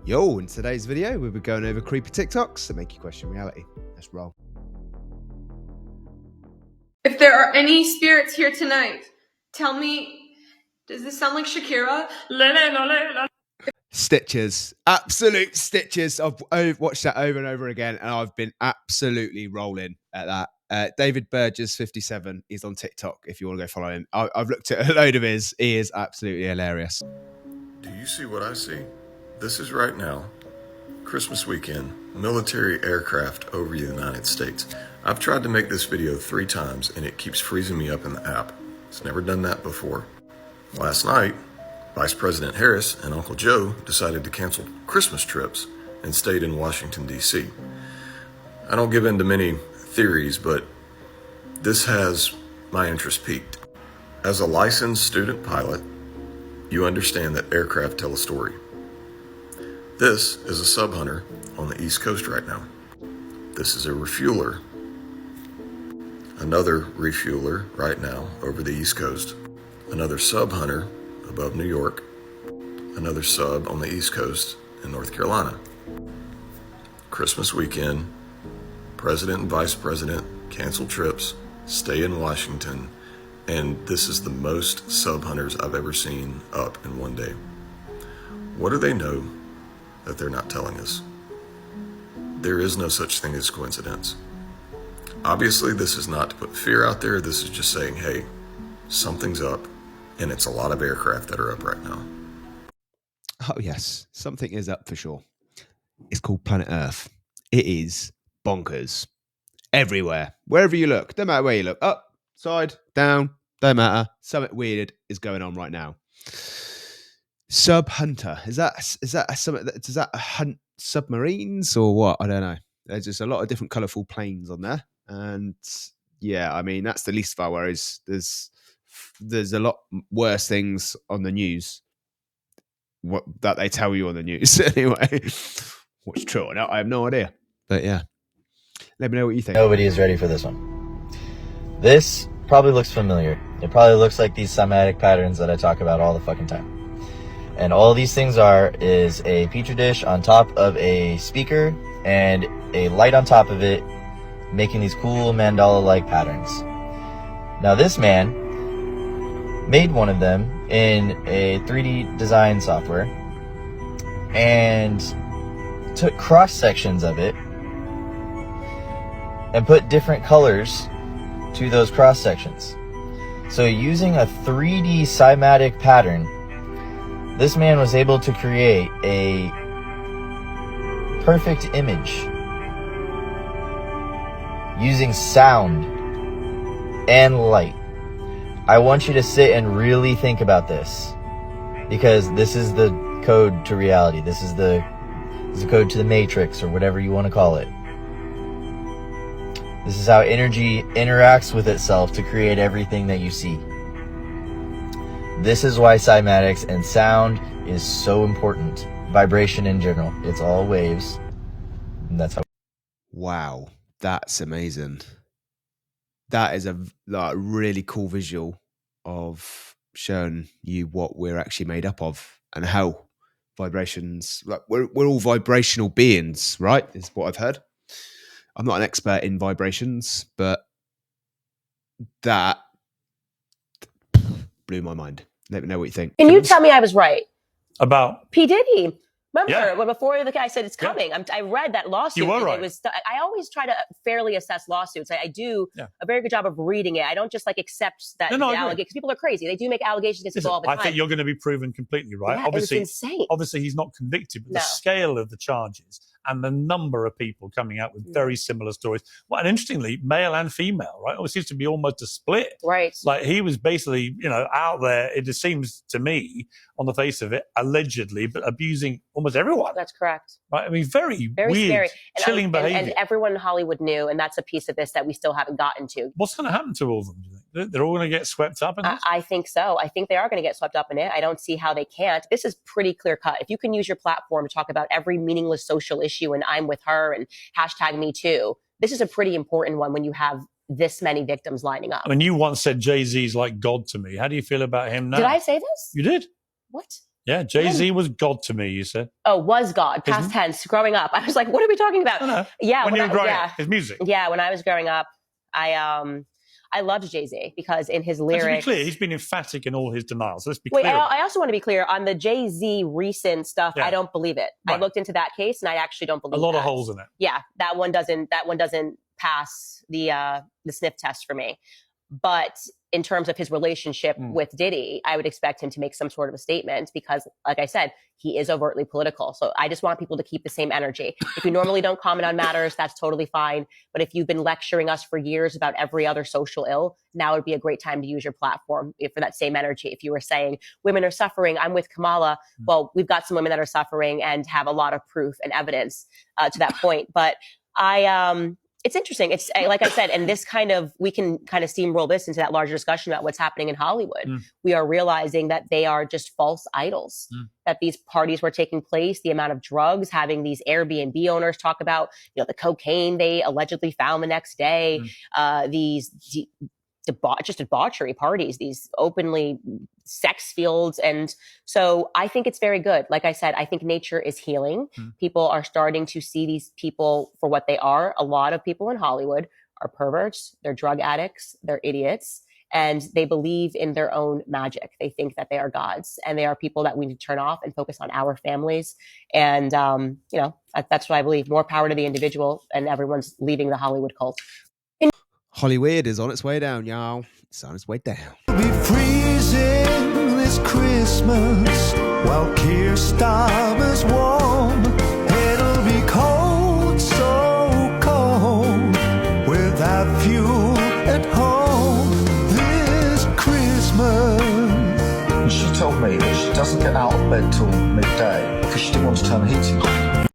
Yo, in today's video, we'll be going over creepy TikToks that make you question reality. Let's roll. If there are any spirits here tonight, tell me, does this sound like Shakira? Stitches, absolute stitches. I've watched that over and over again, and I've been absolutely rolling at that. David Burgess 57 is on TikTok if you want to go follow him. I've looked at a load of his. He is absolutely hilarious. Do you see what I see? This is right now, Christmas weekend, military aircraft over the United States. I've tried to make this video 3 times and it keeps freezing me up in the app. It's never done that before. Last night, Vice President Harris and Uncle Joe decided to cancel Christmas trips and stayed in Washington, D.C. I don't give in to many theories, but this has my interest piqued. As a licensed student pilot, you understand that aircraft tell a story. This is a sub hunter on the East Coast right now. This is a refueler. Another refueler right now over the East Coast. Another sub hunter above New York. Another sub on the East Coast in North Carolina. Christmas weekend, President and Vice President cancel trips, stay in Washington, and this is the most sub hunters I've ever seen up in one day. What do they know that they're not telling us? There is no such thing as coincidence. Obviously, this is not to put fear out there. This is just saying, hey, something's up, and it's a lot of aircraft that are up right now. Oh, yes. Something is up for sure. It's called Planet Earth. It is bonkers. Everywhere. Wherever you look. Don't matter where you look. Up, side, down. Don't matter. Something weird is going on right now. Sub hunter. Is that something? Does that hunt submarines or what? I don't know. There's just a lot of different colourful planes on there, and yeah, I mean that's the least of our worries. There's a lot worse things on the news. What that they tell you on the news anyway. What's true? No, I have no idea. But yeah, let me know what you think. Nobody is ready for this one. This probably looks familiar. It probably looks like these cymatic patterns that I talk about all the fucking time. And all these things is a petri dish on top of a speaker and a light on top of it, making these cool mandala-like patterns. Now this man made one of them in a 3D design software and took cross sections of it and put different colors to those cross sections. So using a 3D cymatic pattern, this man was able to create a perfect image using sound and light. I want you to sit and really think about this, because this is the code to reality. This is the code to the matrix, or whatever you want to call it. This is how energy interacts with itself to create everything that you see. This is why cymatics and sound is so important. Vibration in general. It's all waves. And that's how. Wow, that's amazing. That is a really cool visual of showing you what we're actually made up of and how vibrations. Like we're all vibrational beings, right? Is what I've heard. I'm not an expert in vibrations, but that blew my mind. Let me know what you think. Can you tell me I was right? About P. Diddy. Remember, Yeah. when before the guy said it's coming, I read that lawsuit. You were right. I always try to fairly assess lawsuits. I do a very good job of reading it. I don't just accept that allegation, because people are crazy. They do make allegations against people all the time. I think you're going to be proven completely right. Yeah, obviously, it was insane. Obviously, he's not convicted, but the scale of the charges and the number of people coming out with very similar stories. Well, and interestingly, male and female, right? It seems to be almost a split. Right. Like he was basically, out there, it just seems to me, on the face of it, allegedly, but abusing almost everyone. That's correct. Right? I mean, very Very weird, scary. chilling behavior. And everyone in Hollywood knew, and that's a piece of this that we still haven't gotten to. What's going to happen to all of them, do you think? They're all going to get swept up in this? I think so. I think they are going to get swept up in it. I don't see how they can't. This is pretty clear cut. If you can use your platform to talk about every meaningless social issue and I'm with her and hashtag me too, this is a pretty important one when you have this many victims lining up. I mean, you once said Jay-Z's like God to me. How do you feel about him now? Did I say this? You did. What? Yeah, Jay-Z was God to me, you said. Oh, was God, past tense, growing up. I was like, what are we talking about? No. Yeah. When you were growing up, his music. Yeah, when I was growing up, I loved Jay-Z because in his lyrics... And to be clear, he's been emphatic in all his denials. Let's be clear. Wait, I also want to be clear on the Jay-Z recent stuff. Yeah. I don't believe it. Right. I looked into that case and I actually don't believe it. A lot of holes in it. Yeah, that one doesn't pass the sniff test for me. But in terms of his relationship with Diddy, I would expect him to make some sort of a statement because, like I said, he is overtly political. So I just want people to keep the same energy. If you normally don't comment on matters, that's totally fine. But if you've been lecturing us for years about every other social ill, now would be a great time to use your platform for that same energy. If you were saying women are suffering, I'm with Kamala. Well, we've got some women that are suffering and have a lot of proof and evidence to that point. But it's interesting. It's like I said, and we can kind of steamroll this into that larger discussion about what's happening in Hollywood. We are realizing that they are just false idols, that these parties were taking place, the amount of drugs, having these Airbnb owners talk about, the cocaine they allegedly found the next day, these debauchery parties, these openly sex fields. And so I think it's very good. Like I said, I think nature is healing. People are starting to see these people for what they are. A lot of people in Hollywood are perverts, they're drug addicts, they're idiots, and they believe in their own magic. They think that they are gods, and they are people that we need to turn off and focus on our families. And, that's what I believe. More power to the individual, and everyone's leaving the Hollywood cult. Hollywood is on its way down, y'all. It's on its way down. Be freezing this Christmas while Keir Starmer's warm. It'll be cold, so cold, without fuel at home this Christmas. She told me that she doesn't get out of bed till midday because she didn't want to turn the heating on.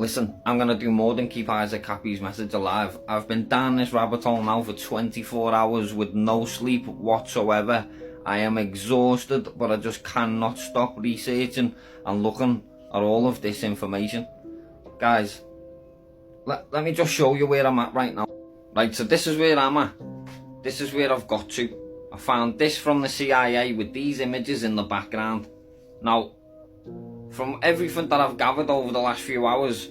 Listen, I'm going to do more than keep Isaac Kappy's message alive. I've been down this rabbit hole now for 24 hours with no sleep whatsoever. I am exhausted, but I just cannot stop researching and looking at all of this information. Guys, let me just show you where I'm at right now. Right, so this is where I'm at. This is where I've got to. I found this from the CIA with these images in the background. Now, from everything that I've gathered over the last few hours,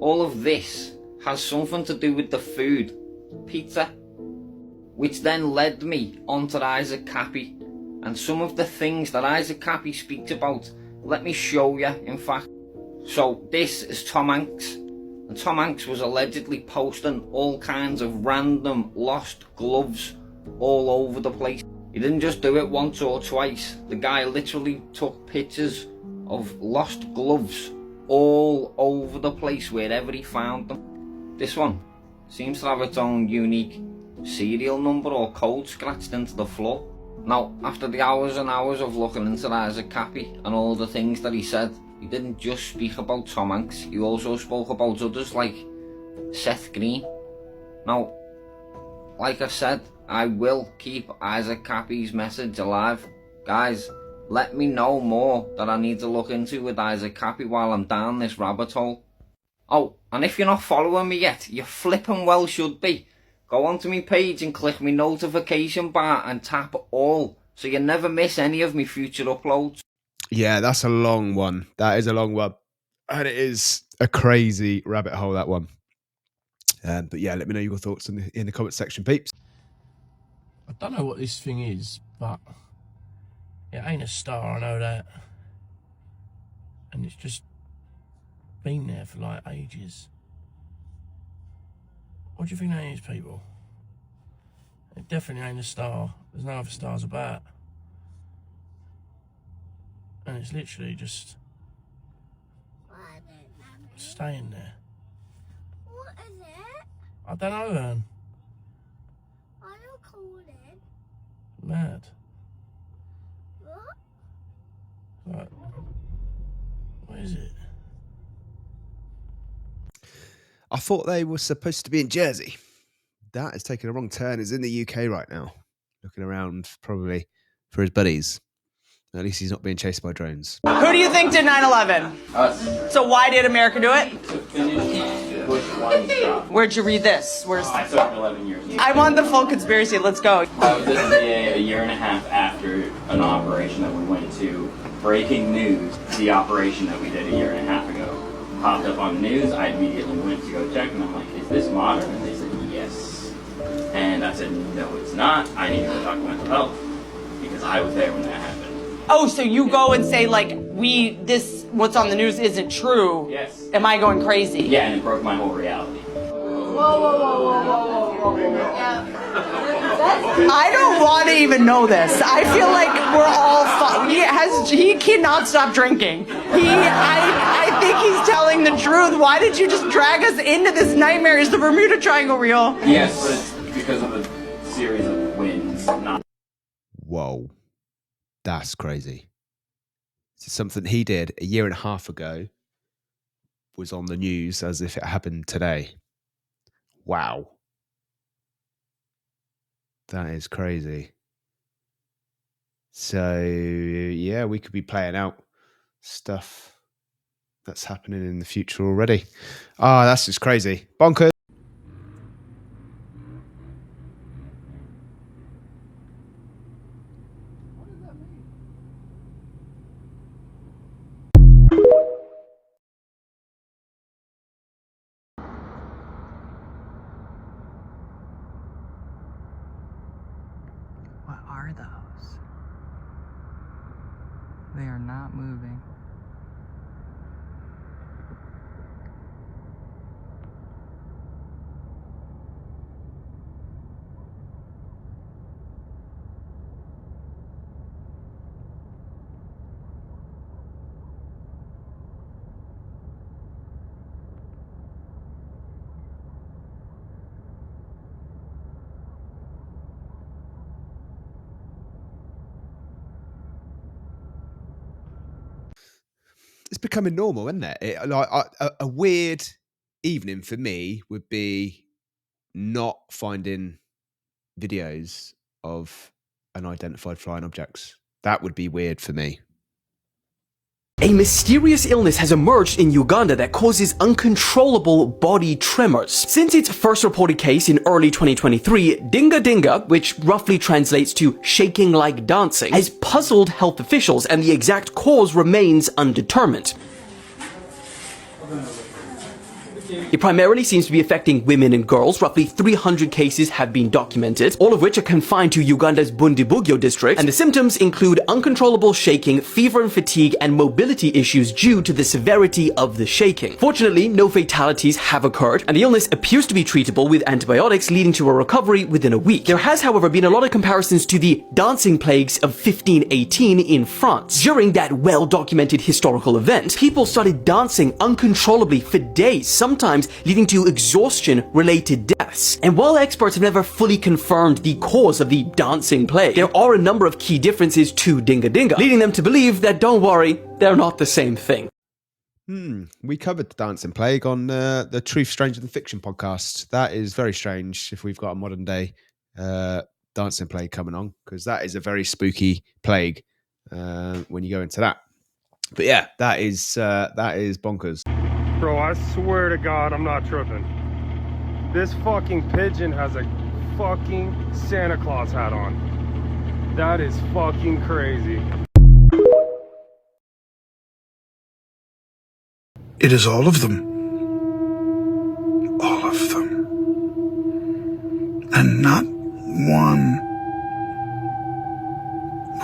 all of this has something to do with the food, pizza, which then led me onto Isaac Kappy and some of the things that Isaac Kappy speaks about. Let me show you, in fact. So this is Tom Hanks, and Tom Hanks was allegedly posting all kinds of random lost gloves all over the place. He didn't just do it once or twice. The guy literally took pictures of lost gloves all over the place wherever he found them. This one seems to have its own unique serial number or code scratched into the floor. Now, after the hours and hours of looking into Isaac Kappy and all the things that he said, he didn't just speak about Tom Hanks, he also spoke about others like Seth Green. Now, like I said, I will keep Isaac Kappy's message alive. Guys, let me know more that I need to look into with Isaac Kappy while I'm down this rabbit hole. Oh, and if you're not following me yet, you flipping well should be. Go onto my page and click my notification bar and tap all, so you never miss any of my future uploads. Yeah, that's a long one. That is a long one. And it is a crazy rabbit hole, that one. But yeah, let me know your thoughts in the comment section, peeps. I don't know what this thing is, but it ain't a star, I know that. And it's just been there for like ages. What do you think that is, people? It definitely ain't a star. There's no other stars about. And it's literally just staying there. What is it? I don't know, Ern. Are you calling? Mad. What? Right. What is it? I thought they were supposed to be in Jersey. That is taking a wrong turn. It's in the UK right now. Looking around probably for his buddies. At least he's not being chased by drones. Who do you think did 9/11? Us. So why did America do it? Where'd you read this? I took 11 years. I want the full conspiracy. Let's go. This is a year and a half after an operation that we went to breaking news, the operation that we did a year and a half ago popped up on the news. I immediately went to go check, and I'm like, is this modern? And they said, yes. And I said, no, it's not. I need to go talk to mental health, because I was there when that happened. Oh, so you go and say, like, what's on the news isn't true. Yes. Am I going crazy? Yeah, and it broke my whole reality. I don't want to even know this. I feel like we're all he cannot stop drinking. I think he's telling the truth. Why did you just drag us into this nightmare? Is the Bermuda Triangle real? Yes, but it's because of a series of winds. Whoa. That's crazy. So something he did a year and a half ago was on the news as if it happened today. Wow. That is crazy. So, yeah, we could be playing out stuff that's happening in the future already. Ah, that's just crazy. Bonkers. What are those? They are not moving. It's becoming normal, isn't it? A weird evening for me would be not finding videos of unidentified flying objects. That would be weird for me. A mysterious illness has emerged in Uganda that causes uncontrollable body tremors. Since its first reported case in early 2023, Dinga Dinga, which roughly translates to shaking like dancing, has puzzled health officials, and the exact cause remains undetermined. It primarily seems to be affecting women and girls. Roughly 300 cases have been documented, all of which are confined to Uganda's Bundibugyo district, and the symptoms include uncontrollable shaking, fever and fatigue, and mobility issues due to the severity of the shaking. Fortunately, no fatalities have occurred, and the illness appears to be treatable with antibiotics, leading to a recovery within a week. There has, however, been a lot of comparisons to the dancing plagues of 1518 in France. During that well-documented historical event, people started dancing uncontrollably for days, sometimes leading to exhaustion-related deaths. And while experts have never fully confirmed the cause of the dancing plague, there are a number of key differences to Dinga Dinga, leading them to believe that, don't worry, they're not the same thing. We covered the dancing plague on the Truth Stranger Than Fiction podcast. That is very strange if we've got a modern day dancing plague coming on, because that is a very spooky plague when you go into that. But yeah, that is bonkers. Bro, I swear to God, I'm not tripping. This fucking pigeon has a fucking Santa Claus hat on. That is fucking crazy. It is all of them. All of them. And not one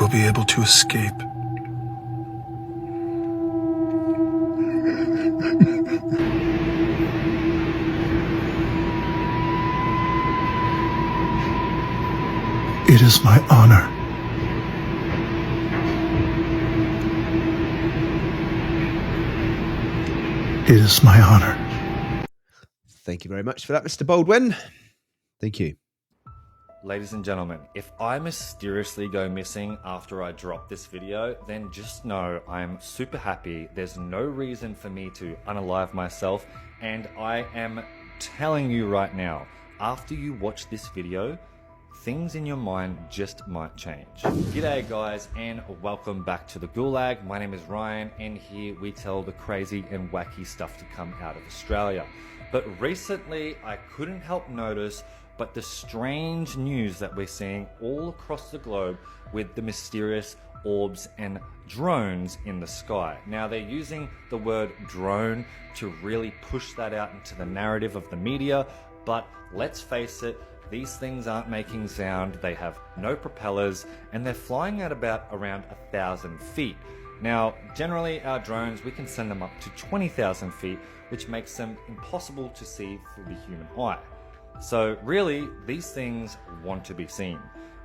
will be able to escape. It is my honor. It is my honor. Thank you very much for that, Mr. Baldwin. Thank you. Ladies and gentlemen, if I mysteriously go missing after I drop this video, then just know I'm super happy. There's no reason for me to unalive myself, and I am telling you right now, after you watch this video, things in your mind just might change. G'day guys, and welcome back to the Gulag. My name is Ryan, and here we tell the crazy and wacky stuff to come out of Australia. But recently, I couldn't help notice the strange news that we're seeing all across the globe with the mysterious orbs and drones in the sky. Now, they're using the word drone to really push that out into the narrative of the media, but let's face it, these things aren't making sound, they have no propellers, and they're flying at about around 1,000 feet. Now, generally our drones, we can send them up to 20,000 feet, which makes them impossible to see through the human eye. So really, these things want to be seen.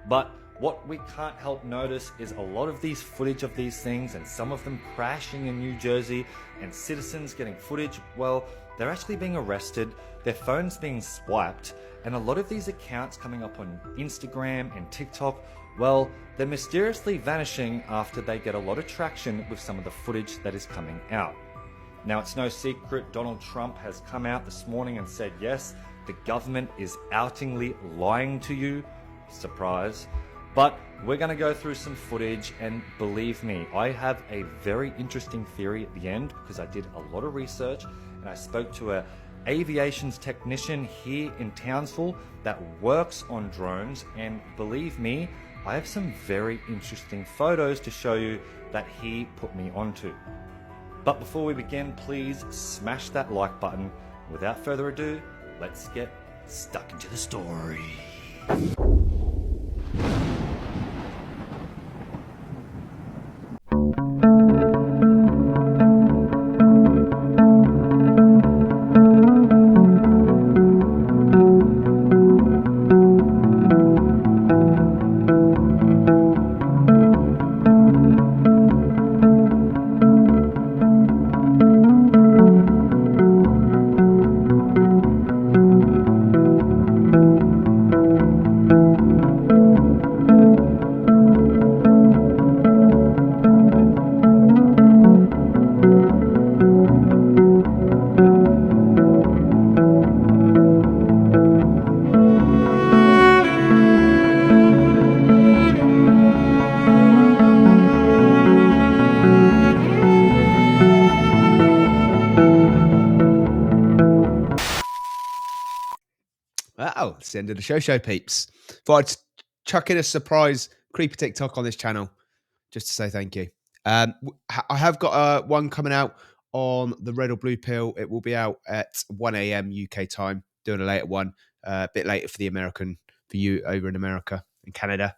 But what we can't help notice is a lot of these footage of these things, and some of them crashing in New Jersey, and citizens getting footage, well, they're actually being arrested, their phones being swiped, and a lot of these accounts coming up on Instagram and TikTok, well, they're mysteriously vanishing after they get a lot of traction with some of the footage that is coming out. Now, it's no secret Donald Trump has come out this morning and said, yes, the government is outingly lying to you. Surprise. But we're going to go through some footage, and believe me, I have a very interesting theory at the end because I did a lot of research and I spoke to a aviation's technician here in Townsville that works on drones, and believe me, I have some very interesting photos to show you that he put me onto. But before we begin, please smash that like button. Without further ado, let's get stuck into the story. Wow, it's the end of the show, peeps. Thought I'd chuck in a surprise creepy TikTok on this channel just to say thank you. I have got one coming out on the red or blue pill. It will be out at 1 a.m. UK time, doing a later one, a bit later for you over in America and Canada.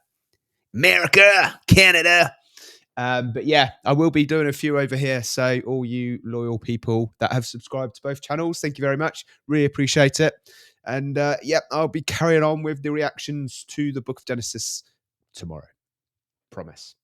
Canada. But yeah, I will be doing a few over here. So all you loyal people that have subscribed to both channels, thank you very much. Really appreciate it. And I'll be carrying on with the reactions to the Book of Genesis tomorrow. Promise.